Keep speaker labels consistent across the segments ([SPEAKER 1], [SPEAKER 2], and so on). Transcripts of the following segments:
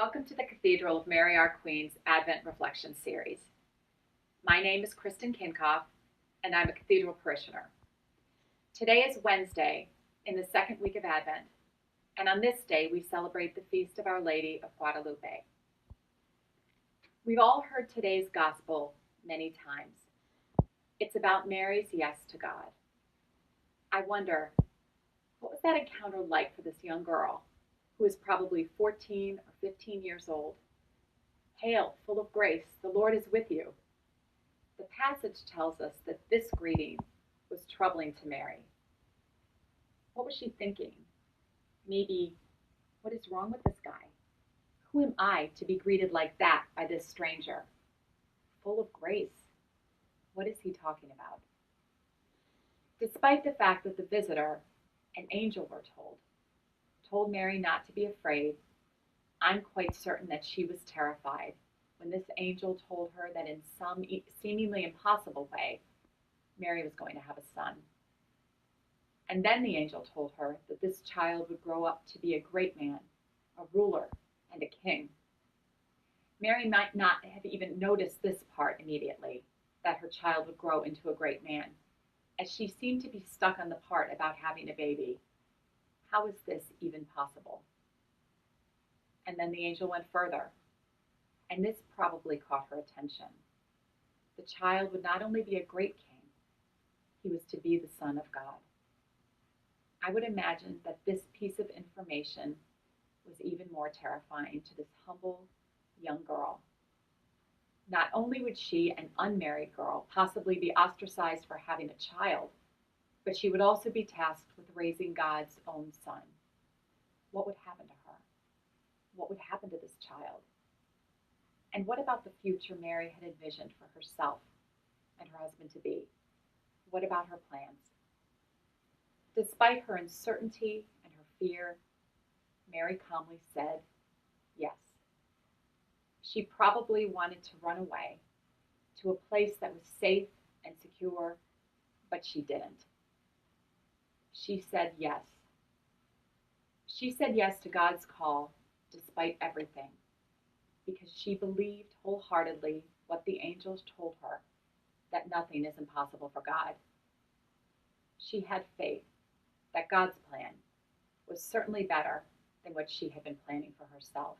[SPEAKER 1] Welcome to the Cathedral of Mary Our Queen's Advent Reflection Series. My name is Kristen Kinkopf, and I'm a cathedral parishioner. Today is Wednesday in the second week of Advent, and on this day we celebrate the feast of Our Lady of Guadalupe. We've all heard today's gospel many times. It's about Mary's yes to God. I wonder, what was that encounter like for this young girl, who is probably 14 or 15 years old? Hail, full of grace, the Lord is with you. The passage tells us that this greeting was troubling to Mary. What was she thinking? Maybe, what is wrong with this guy? Who am I to be greeted like that by this stranger? Full of grace. What is he talking about? Despite the fact that the visitor, an angel we're told Mary not to be afraid, I'm quite certain that she was terrified when this angel told her that in some seemingly impossible way, Mary was going to have a son. And then the angel told her that this child would grow up to be a great man, a ruler, and a king. Mary might not have even noticed this part immediately, that her child would grow into a great man, as she seemed to be stuck on the part about having a baby. How is this even possible? And then the angel went further, and this probably caught her attention. The child would not only be a great king, he was to be the Son of God. I would imagine that this piece of information was even more terrifying to this humble young girl. Not only would she, an unmarried girl, possibly be ostracized for having a child, but she would also be tasked with raising God's own son. What would happen to her? What would happen to this child? And what about the future Mary had envisioned for herself and her husband-to-be? What about her plans? Despite her uncertainty and her fear, Mary calmly said yes. She probably wanted to run away to a place that was safe and secure, but she didn't. She said yes. She said yes to God's call despite everything, because she believed wholeheartedly what the angels told her, that nothing is impossible for God. She had faith that God's plan was certainly better than what she had been planning for herself.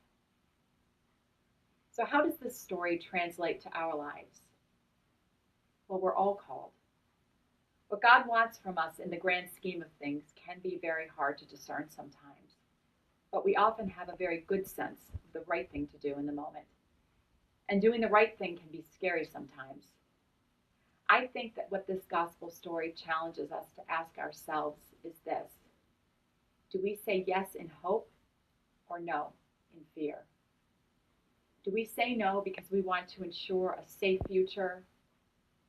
[SPEAKER 1] So how does this story translate to our lives? Well, we're all called. What God wants from us in the grand scheme of things can be very hard to discern sometimes, but we often have a very good sense of the right thing to do in the moment. And doing the right thing can be scary sometimes. I think that what this gospel story challenges us to ask ourselves is this: do we say yes in hope or no in fear? Do we say no because we want to ensure a safe future,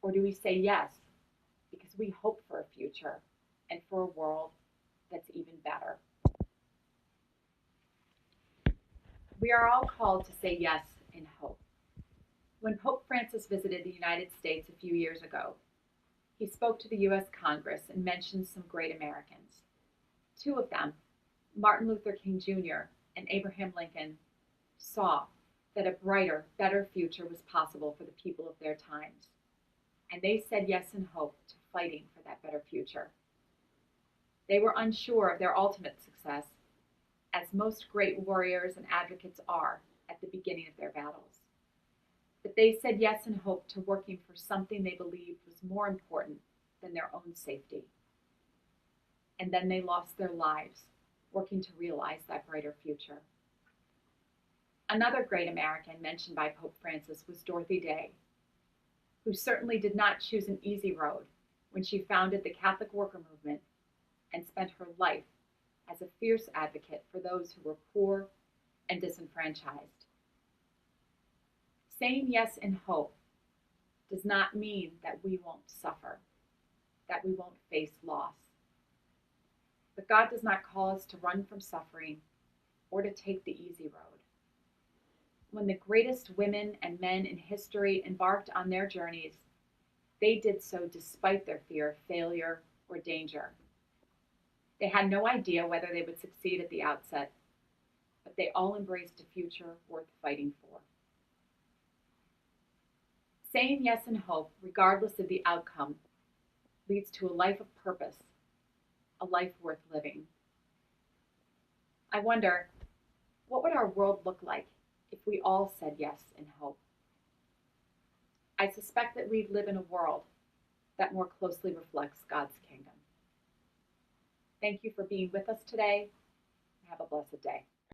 [SPEAKER 1] or do we say yes because we hope for a future and for a world that's even better? We are all called to say yes in hope. When Pope Francis visited the United States a few years ago, he spoke to the U.S. Congress and mentioned some great Americans. Two of them, Martin Luther King Jr. and Abraham Lincoln, saw that a brighter, better future was possible for the people of their times. And they said yes in hope to fighting for that better future. They were unsure of their ultimate success, as most great warriors and advocates are at the beginning of their battles. But they said yes in hope to working for something they believed was more important than their own safety. And then they lost their lives working to realize that brighter future. Another great American mentioned by Pope Francis was Dorothy Day, who certainly did not choose an easy road when she founded the Catholic Worker Movement and spent her life as a fierce advocate for those who were poor and disenfranchised. Saying yes in hope does not mean that we won't suffer, that we won't face loss. But God does not call us to run from suffering or to take the easy road. When the greatest women and men in history embarked on their journeys, they did so despite their fear of failure or danger. They had no idea whether they would succeed at the outset, but they all embraced a future worth fighting for. Saying yes in hope, regardless of the outcome, leads to a life of purpose, a life worth living. I wonder, what would our world look like if we all said yes in hope? I suspect that we'd live in a world that more closely reflects God's kingdom. Thank you for being with us today. Have a blessed day.